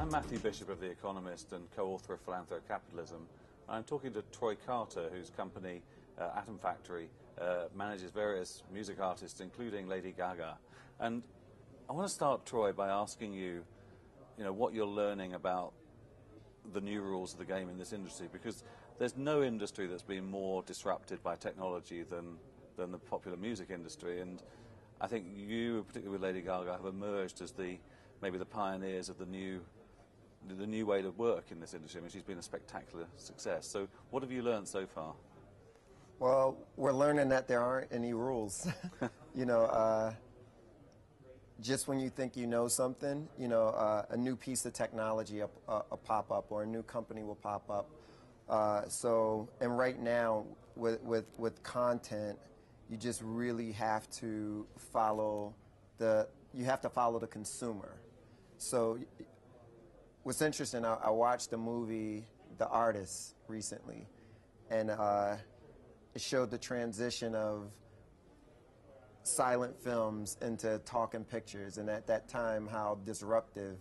I'm Matthew Bishop of The Economist and co-author of Philanthrocapitalism. I'm talking to Troy Carter, whose company, Atom Factory, manages various music artists, including Lady Gaga. And I want to start, Troy, by asking you, what you're learning about the new rules of the game in this industry, because there's no industry that's been more disrupted by technology than the popular music industry. And I think you, particularly with Lady Gaga, have emerged as maybe the pioneers of the new way to work in this industry. I mean, she's been a spectacular success. So what have you learned so far? Well, we're learning that there aren't any rules. Just when you think you know something, a new piece of technology will pop up, or a new company will pop up. And right now, with content, you just really have to follow the consumer. So what's interesting, I watched the movie The Artist recently, and it showed the transition of silent films into talking pictures, and at that time how disruptive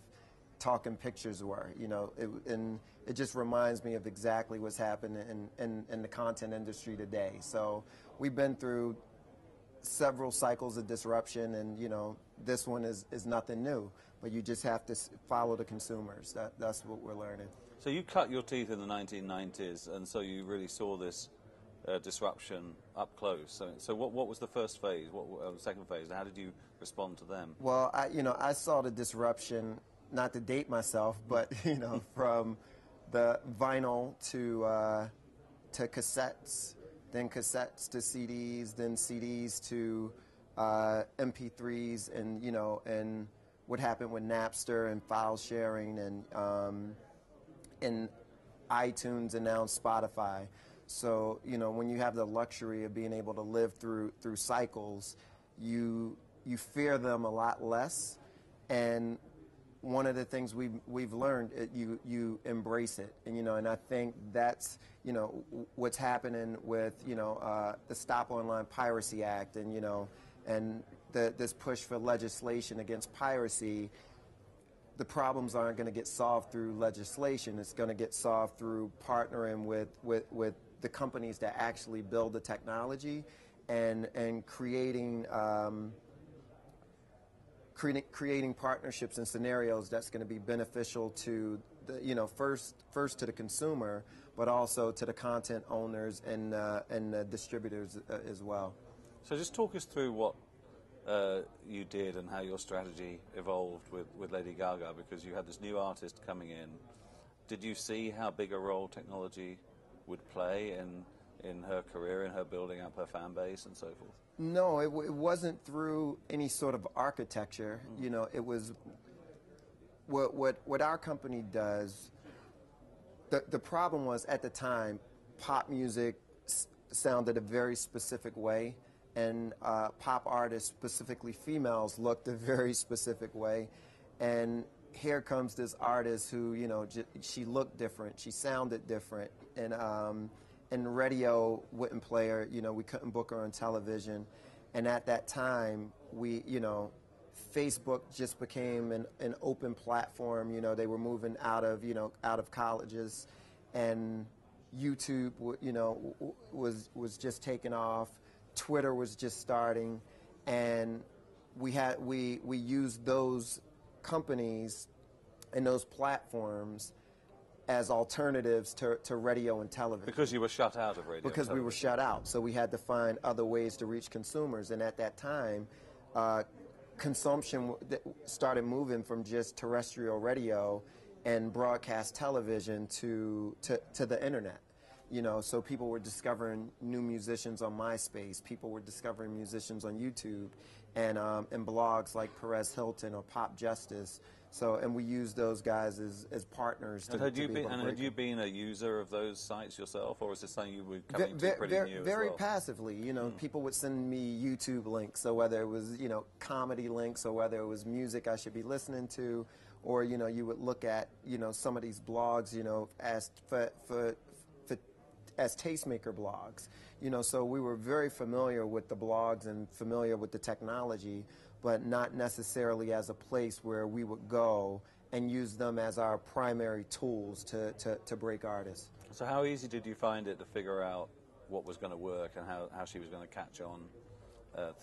talking pictures were. And it just reminds me of exactly what's happening in the content industry today. So we've been through several cycles of disruption, and this one is nothing new, but you just have to follow the consumers. That's what we're learning. So you cut your teeth in the 1990s, and so you really saw this disruption up close. So what was the first phase? What was the second phase? How did you respond to them? Well, I saw the disruption, not to date myself, but from the vinyl to cassettes, then cassettes to CDs, then CDs to MP3s, and what happened with Napster and file sharing, and iTunes, and now Spotify. So when you have the luxury of being able to live through cycles, you fear them a lot less. And one of the things we've learned, you embrace it, and I think that's what's happening with the Stop Online Piracy Act, and this push for legislation against piracy. The problems aren't going to get solved through legislation. It's going to get solved through partnering with the companies that actually build the technology, and creating partnerships and scenarios that's going to be beneficial to the first to the consumer, but also to the content owners and the distributors as well. So just talk us through what you did and how your strategy evolved with Lady Gaga, because you had this new artist coming in. Did you see how big a role technology would play in her career, in her building up her fan base and so forth? No, it wasn't through any sort of architecture. It was what our company does. The problem was, at the time, pop music sounded a very specific way, and pop artists, specifically females, looked a very specific way. And here comes this artist who, she looked different, she sounded different, and radio wouldn't play her. We couldn't book her on television. And at that time, Facebook just became an open platform. They were moving out of colleges, and YouTube, was just taking off. Twitter was just starting, and we used those companies and those platforms as alternatives to radio and television. Because you were shut out of radio. Because we were shut out, so we had to find other ways to reach consumers. And at that time, consumption started moving from just terrestrial radio and broadcast television to the internet. So people were discovering new musicians on MySpace. People were discovering musicians on YouTube, and blogs like Perez Hilton or Pop Justice. So, and we use those guys as partners. Had you been a user of those sites yourself, or was this something you were coming to pretty new very as well? passively. People would send me YouTube links, so whether it was comedy links, or whether it was music I should be listening to, or you would look at some of these blogs as tastemaker blogs. So we were very familiar with the blogs and familiar with the technology, but not necessarily as a place where we would go and use them as our primary tools to break artists. So how easy did you find it to figure out what was going to work and how she was going to catch on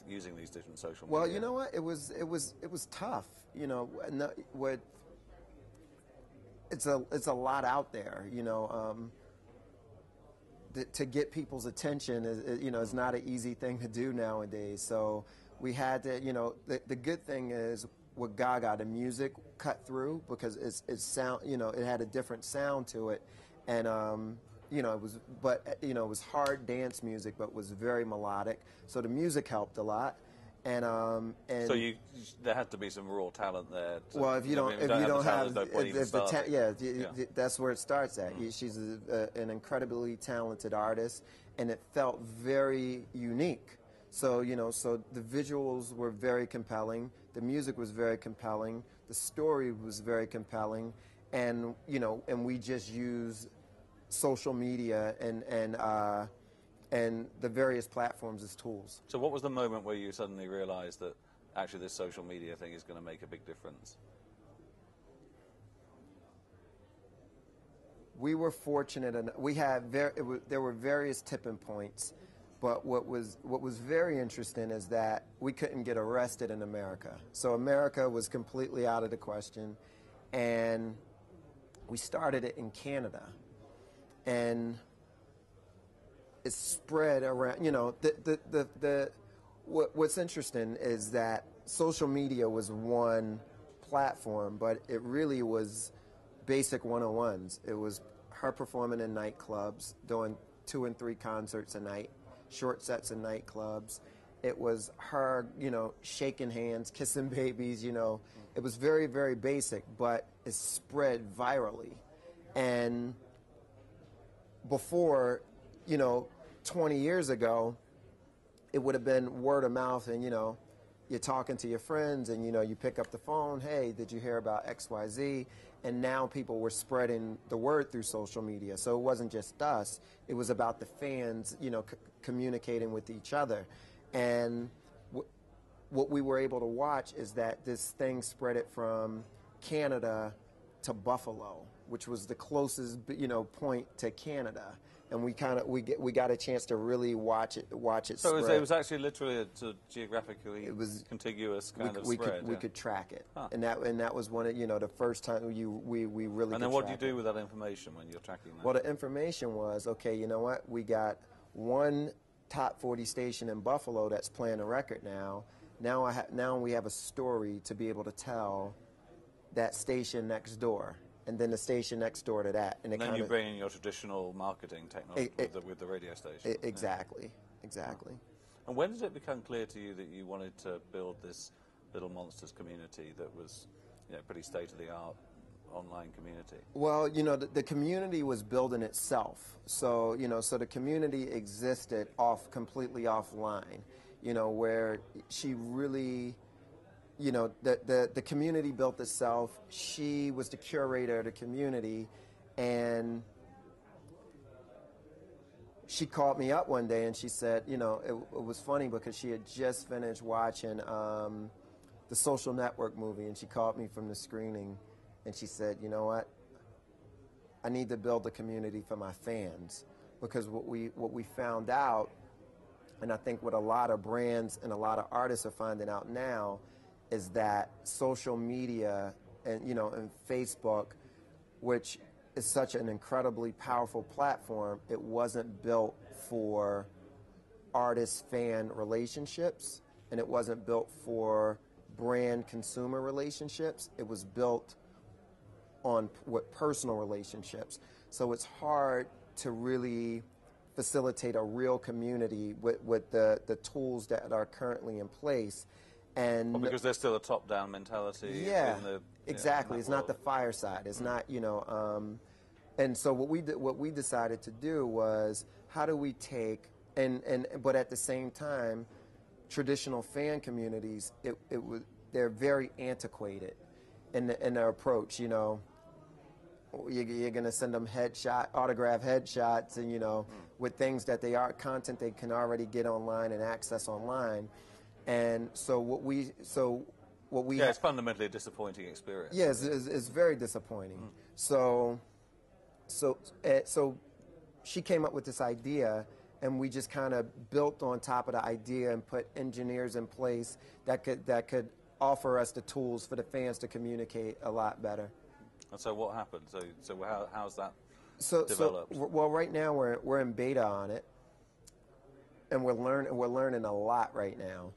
using these different social media? Well, you know what? It was tough. You know, it's a lot out there. You know, to get people's attention is not an easy thing to do nowadays. So we had to, the good thing is with Gaga, the music cut through because it's sound, it had a different sound to it, and it was hard dance music, but was very melodic. So the music helped a lot, and so there had to be some raw talent there. Well, if you don't have that's where it starts at. She's an incredibly talented artist, and it felt very unique. So so the visuals were very compelling, the music was very compelling, the story was very compelling, and and we just use social media and the various platforms as tools. So what was the moment where you suddenly realized that actually this social media thing is going to make a big difference? We were fortunate enough. We had there were various tipping points, but what was very interesting is that we couldn't get arrested in America. So America was completely out of the question, and we started it in Canada, and it spread around. What's interesting is that social media was one platform, but it really was basic 101s. It was her performing in nightclubs, doing 2 and 3 concerts a night, short sets in nightclubs. It was her, shaking hands, kissing babies, It was very, very basic, but it spread virally. And before, 20 years ago, it would have been word of mouth, and, you're talking to your friends, and, you pick up the phone, hey, did you hear about XYZ? And now people were spreading the word through social media. So it wasn't just us. It was about the fans, communicating with each other. And what we were able to watch is that this thing spread it from Canada to Buffalo, which was the closest, point to Canada. And we got a chance to really watch it So spread. it was actually literally a geographically contiguous kind of spread. We could track it, and that was one of the first time we really. And then what do you do with that information when you're tracking that? Well, the information was okay. You know what? We got one top 40 station in Buffalo that's playing a record now. Now we have a story to be able to tell that station next door. And then the station next door to that. And then you bring in your traditional marketing technology with the radio station. Exactly. And when did it become clear to you that you wanted to build this Little Monsters community that was pretty state-of-the-art online community? Well, the community was building itself. So, so the community existed completely offline, where she really... the community built itself. She was the curator of the community, and she called me up one day and she said, it was funny because she had just finished watching the Social Network movie, and she called me from the screening, and she said, you know what, I need to build a community for my fans, because what we found out, and I think what a lot of brands and a lot of artists are finding out now, is that social media and and Facebook, which is such an incredibly powerful platform, it wasn't built for artist-fan relationships, and it wasn't built for brand-consumer relationships. It was built on personal relationships. So it's hard to really facilitate a real community with the tools that are currently in place. And because there's still a top-down mentality. Yeah, in the, exactly. in It's not the fireside. It's not, and so what we decided to do was, how do we take but at the same time, traditional fan communities, they're very antiquated in their approach. You're going to send them autograph headshots, and with things that content they can already get online and access online. And so what we yeah, it's fundamentally a disappointing experience. yes, it's very disappointing. So she came up with this idea, and we just kind of built on top of the idea and put engineers in place that could offer us the tools for the fans to communicate a lot better. And so what happened? So how's that So developed? well, right now we're in beta on it, and we're learning a lot right now.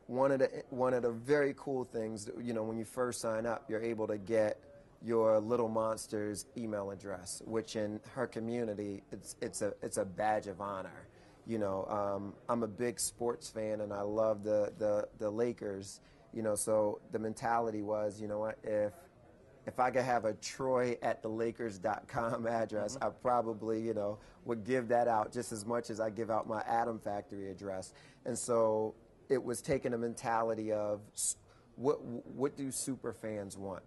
One of the very cool things, you know, when you first sign up, you're able to get your Little Monsters email address, which in her community, it's a badge of honor. You know, I'm a big sports fan, and I love the Lakers. You know, so the mentality was, you know what, if I could have a Troy at thelakers.com address, I probably, you know, would give that out just as much as I give out my Atom Factory address. And so it was taking a mentality of what do super fans want?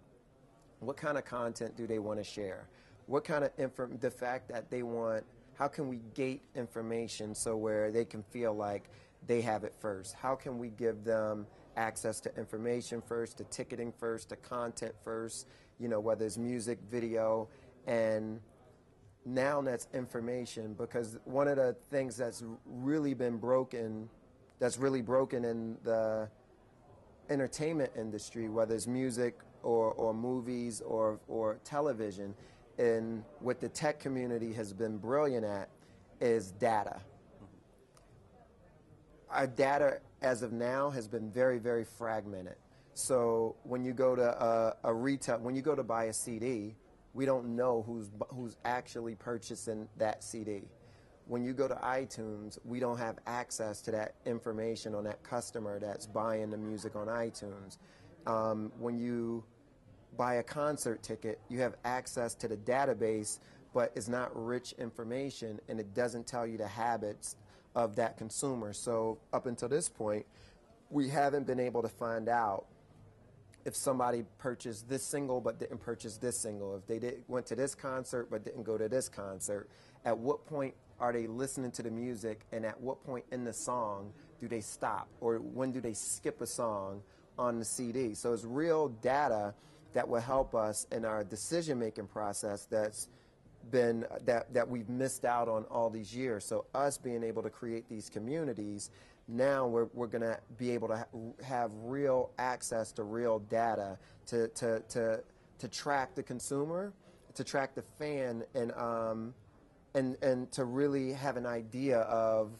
What kind of content do they want to share? What kind of the fact that they want, how can we gate information so where they can feel like they have it first? How can we give them access to information first, to ticketing first, to content first, you know, whether it's music, video, and now that's information, because one of the things that's really broken in the entertainment industry, whether it's music or movies or television, and what the tech community has been brilliant at is data. Our data, as of now, has been very, very fragmented. So when you go to when you go to buy a CD, we don't know who's actually purchasing that CD. When you go to iTunes, we don't have access to that information on that customer that's buying the music on iTunes. When you buy a concert ticket, you have access to the database, but it's not rich information, and it doesn't tell you the habits of that consumer. So up until this point, we haven't been able to find out if somebody purchased this single but didn't purchase this single, if they went to this concert but didn't go to this concert. At what point are they listening to the music, and at what point in the song do they stop, or when do they skip a song on the CD? So it's real data that will help us in our decision-making process that we've missed out on all these years. So us being able to create these communities, now we're going to be able to have real access to real data to track the consumer, to track the fan, and to really have an idea of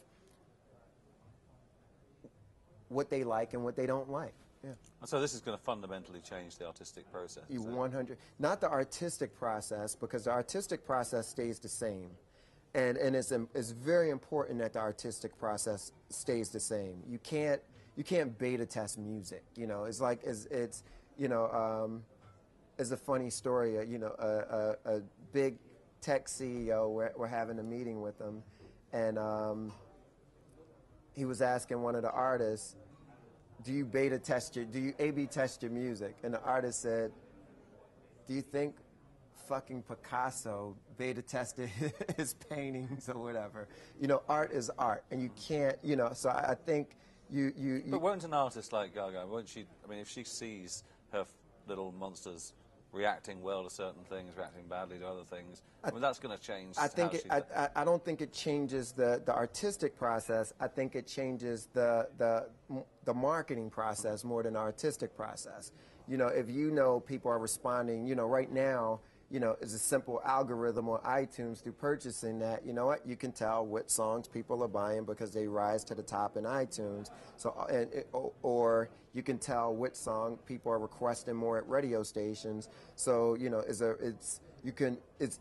what they like and what they don't like. Yeah. And so this is going to fundamentally change the artistic process. 100. Not the artistic process, because the artistic process stays the same. And it's very important that the artistic process stays the same. You can't beta test music. You know, it's like it's you know, it's a funny story. You know, a big tech CEO. We're having a meeting with him, and he was asking one of the artists, do you A/B test your music? And the artist said, do you think fucking Picasso beta tested his paintings or whatever? You know, art is art, and you can't, you know, so I think you But won't an artist like Gaga, won't she, I mean, if she sees her Little Monsters reacting well to certain things, reacting badly to other things, I mean, that's going to change. I don't think it changes the artistic process. I think it changes the marketing process more than the artistic process. You know, if you know people are responding, you know, right now, you know, it's a simple algorithm on iTunes through purchasing that, you know what, you can tell what songs people are buying because they rise to the top in iTunes. So, or you can tell which song people are requesting more at radio stations. So, you know, it's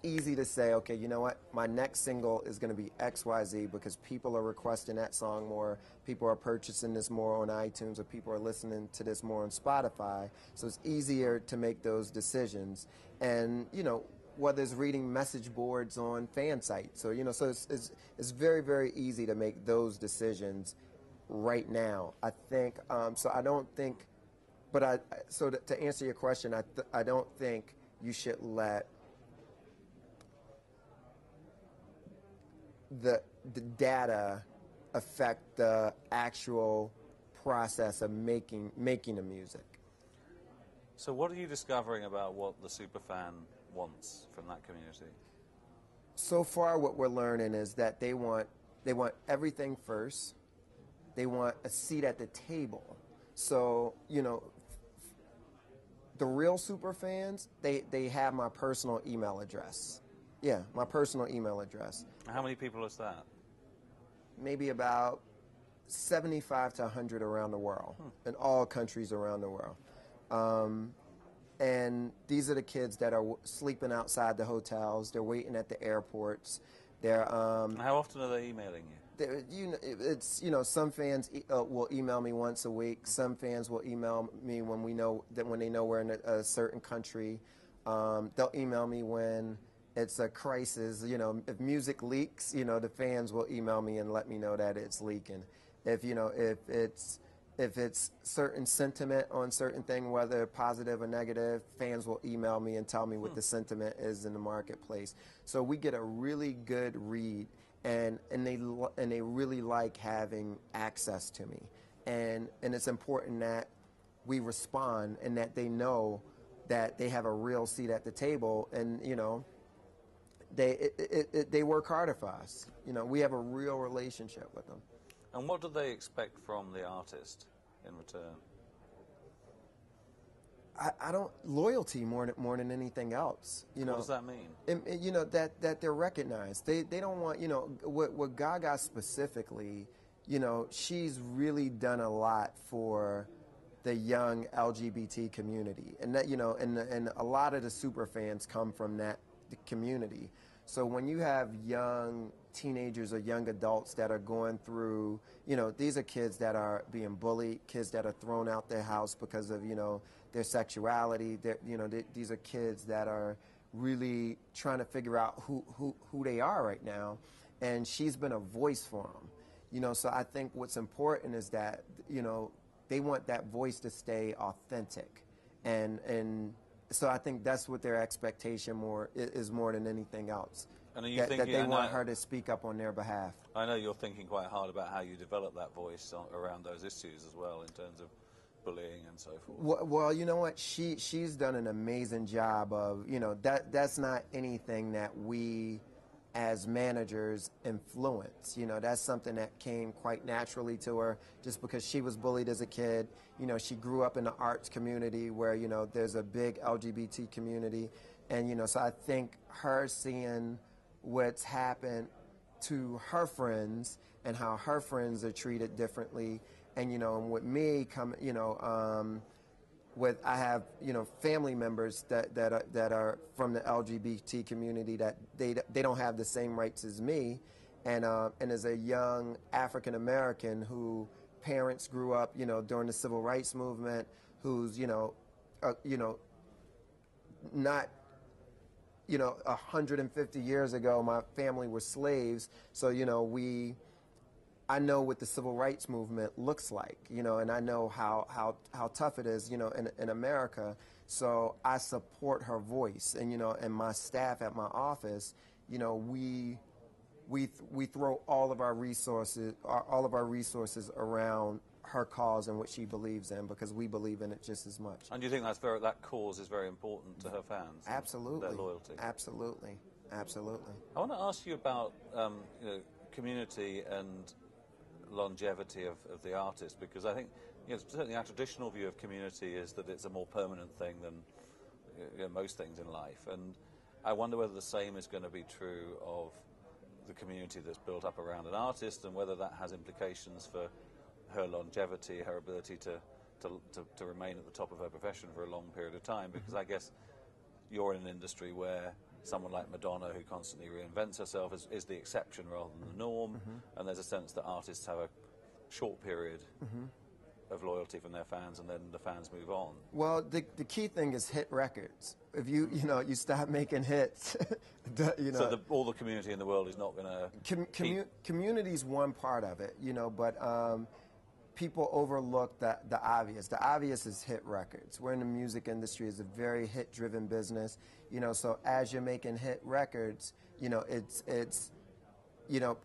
easy to say, okay, you know what, my next single is going to be XYZ because people are requesting that song more, people are purchasing this more on iTunes, or people are listening to this more on Spotify. So it's easier to make those decisions. And, you know, whether it's reading message boards on fan sites, or, you know, so it's very, very easy to make those decisions right now. I think, so I don't think, but so to answer your question, I don't think you should let the data affect the actual process of making the music. So what are you discovering about what the superfan wants from that community? So far, what we're learning is that they want everything first. They want a seat at the table. So, you know, the real super fans, they have my personal email address. Yeah, my personal email address. How many people is that? Maybe about 75 to 100 around the world, in all countries around the world. And these are the kids that are sleeping outside the hotels. They're waiting at the airports. They're How often are they emailing you? Some fans will email me once a week. Some fans will email me when they know we're in a certain country. They'll email me when it's a crisis. You know, if music leaks, you know, the fans will email me and let me know that it's leaking. If it's certain sentiment on certain thing, whether positive or negative, fans will email me and tell me what the sentiment is in the marketplace. So we get a really good read, and they really like having access to me, and it's important that we respond and that they know that they have a real seat at the table, and you know, they work harder for us. You know, we have a real relationship with them. And what do they expect from the artist in return? I don't loyalty more than anything else. You know, What does that mean? And, you know, that they're recognized. They don't want, you know, what Gaga specifically, you know, she's really done a lot for the young LGBT community, and that, you know, and a lot of the super fans come from that community. So when you have young teenagers or young adults that are going through, you know, these are kids that are being bullied, kids that are thrown out their house because of, you know, their sexuality. These are kids that are really trying to figure out who they are right now, and she's been a voice for them. You know, so I think what's important is that, you know, they want that voice to stay authentic, and so I think that's what their expectation is more than anything else. And are you that thinking, they want her to speak up on their behalf. I know you're thinking quite hard about how you develop that voice around those issues as well, in terms of bullying and so forth. Well, you know what? She's done an amazing job of, you know, that's not anything that we as managers influence. You know, that's something that came quite naturally to her just because she was bullied as a kid. You know, she grew up in the arts community where, you know, there's a big LGBT community. And, you know, so I think her seeing what's happened to her friends and how her friends are treated differently, and, you know, and with me I have, you know, family members that are from the LGBT community that they don't have the same rights as me, and as a young African American who parents grew up, you know, during the civil rights movement, who's, not, you know, 150 years ago, my family were slaves, so, you know, I know what the civil rights movement looks like, you know, and I know how tough it is, you know, in America. So I support her voice, and, you know, and my staff at my office, you know, we throw all of our resources around her cause and what she believes in, because we believe in it just as much. And do you think that cause is very important to her fans? Absolutely. Their loyalty. Absolutely. Absolutely. I want to ask you about you know, community and longevity of the artist, because I think, you know, certainly our traditional view of community is that it's a more permanent thing than, you know, most things in life, and I wonder whether the same is going to be true of the community that's built up around an artist, and whether that has implications for her longevity, her ability to remain at the top of her profession for a long period of time, because I guess you're in an industry where someone like Madonna, who constantly reinvents herself, is the exception rather than the norm, and there's a sense that artists have a short period of loyalty from their fans, and then the fans move on. Well, the key thing is hit records. If you stop making hits, you know. So all the community in the world is not going to... Community's one part of it, you know, but people overlook the obvious. The obvious is hit records. We're in the music industry. It's a very hit-driven business, you know, so as you're making hit records, you know, it's you know,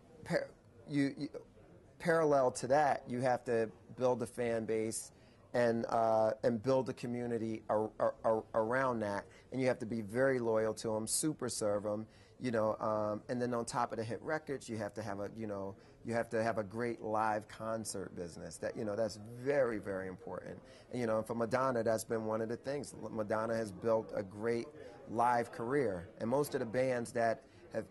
parallel to that, you have to build a fan base and build a community around that. And you have to be very loyal to them, super serve them, you know. And then on top of the hit records, you have to have a great live concert business. That, you know, that's very, very important. And, you know, for Madonna, that's been one of the things. Madonna has built a great live career, and most of the bands that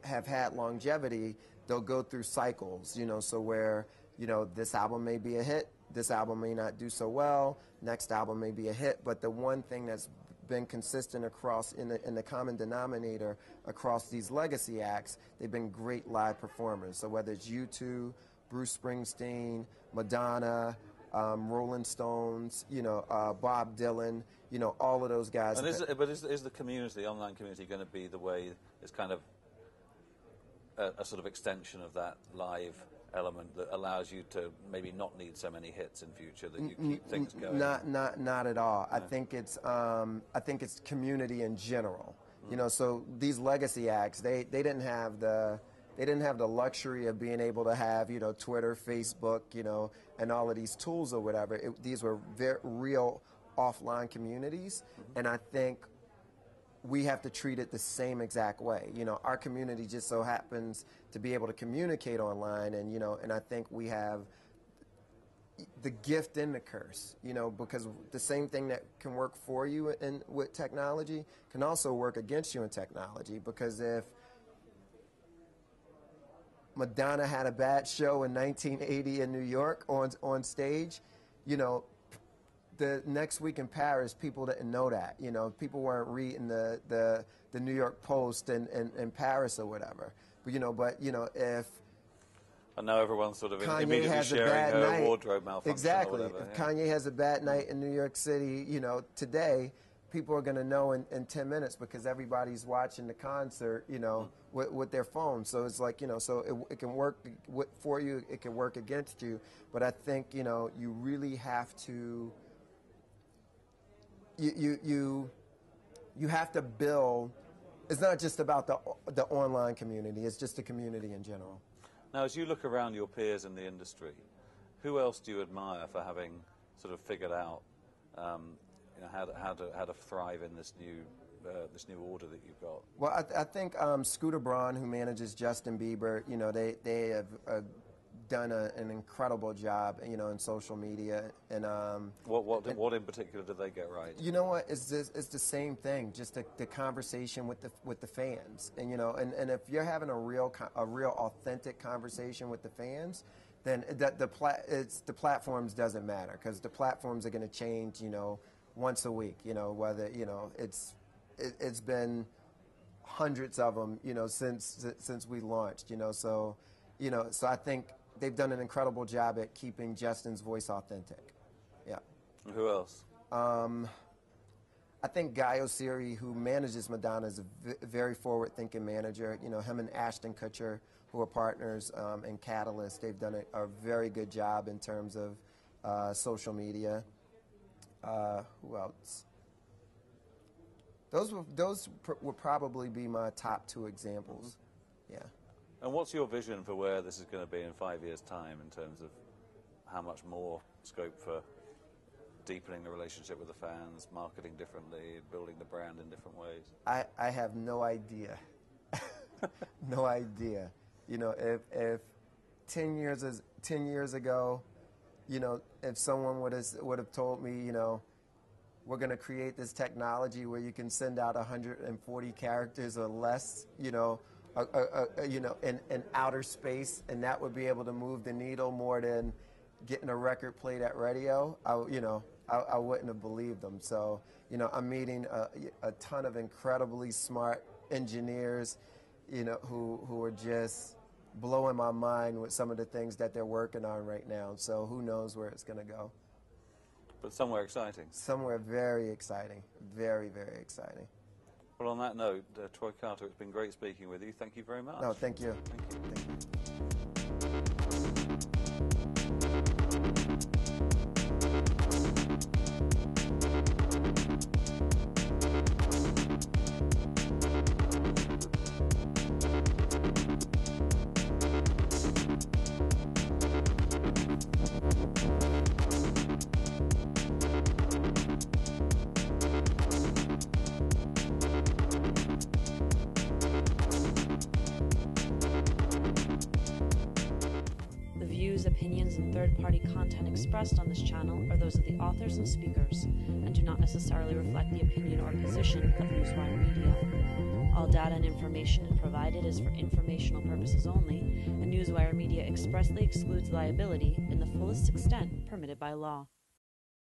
have had longevity, they'll go through cycles, you know, so where, you know, this album may be a hit, this album may not do so well, next album may be a hit, but the one thing that's been consistent across in the common denominator across these legacy acts, they've been great live performers. So whether it's U2, Bruce Springsteen, Madonna, Rolling Stones, you know, Bob Dylan, you know, all of those guys. And is the community, the online community, going to be the way it's kind of a sort of extension of that live element that allows you to maybe not need so many hits in future, that you keep things going? Not at all. No. I think it's community in general. You know, so these legacy acts, they didn't have the luxury of being able to have, you know, Twitter, Facebook, you know, and all of these tools or whatever. These were very real offline communities, and I think we have to treat it the same exact way. You know, our community just so happens to be able to communicate online, and, you know, and I think we have the gift and the curse, you know, because the same thing that can work for you with technology can also work against you in technology, because if Madonna had a bad show in 1980 in New York on stage, you know, the next week in Paris, people didn't know that. You know, people weren't reading the New York Post in Paris or whatever. But you know, if and now everyone's sort of Kanye immediately has a sharing bad her night, wardrobe malfunction. exactly. Or whatever, If Kanye has a bad night in New York City, you know, today, people are going to know in 10 minutes, because everybody's watching the concert, you know, with their phone. So it's like, you know, so it can work for you, it can work against you. But I think, you know, you really have to, you have to build. It's not just about the online community, it's just the community in general. Now, as you look around your peers in the industry, who else do you admire for having sort of figured out you know, how to thrive in this new order that you've got? Well, I think Scooter Braun, who manages Justin Bieber, you know, they have done an incredible job, you know, in social media. And what in particular did they get right? You know what? It's the same thing. Just the conversation with the fans, and you know, and if you're having a real authentic conversation with the fans, then the platforms doesn't matter, because the platforms are going to change, you know, once a week. You know, whether, you know, it's been hundreds of them, you know, since we launched. You know, so I think they've done an incredible job at keeping Justin's voice authentic. Yeah. Who else? I think Guy Oseary, who manages Madonna, is a very forward-thinking manager. You know, him and Ashton Kutcher, who are partners in Catalyst, they've done a very good job in terms of social media. Who else? Those would probably be my top two examples. Yeah. And what's your vision for where this is going to be in 5 years' time, in terms of how much more scope for deepening the relationship with the fans, marketing differently, building the brand in different ways? I have no idea. No idea. You know, if 10 years ago, you know, if someone would have told me, you know, we're going to create this technology where you can send out 140 characters or less, you know, you know, in outer space, and that would be able to move the needle more than getting a record played at radio, I wouldn't have believed them. So, you know, I'm meeting a ton of incredibly smart engineers, you know, who are just blowing my mind with some of the things that they're working on right now. So who knows where it's going to go. But somewhere exciting. Somewhere very exciting. Very, very exciting. Well, on that note, Troy Carter, it's been great speaking with you. Thank you very much. No, thank you. Thank you. opinions and third-party content expressed on this channel are those of the authors and speakers, and do not necessarily reflect the opinion or position of Newswire Media. All data and information provided is for informational purposes only, and Newswire Media expressly excludes liability in the fullest extent permitted by law.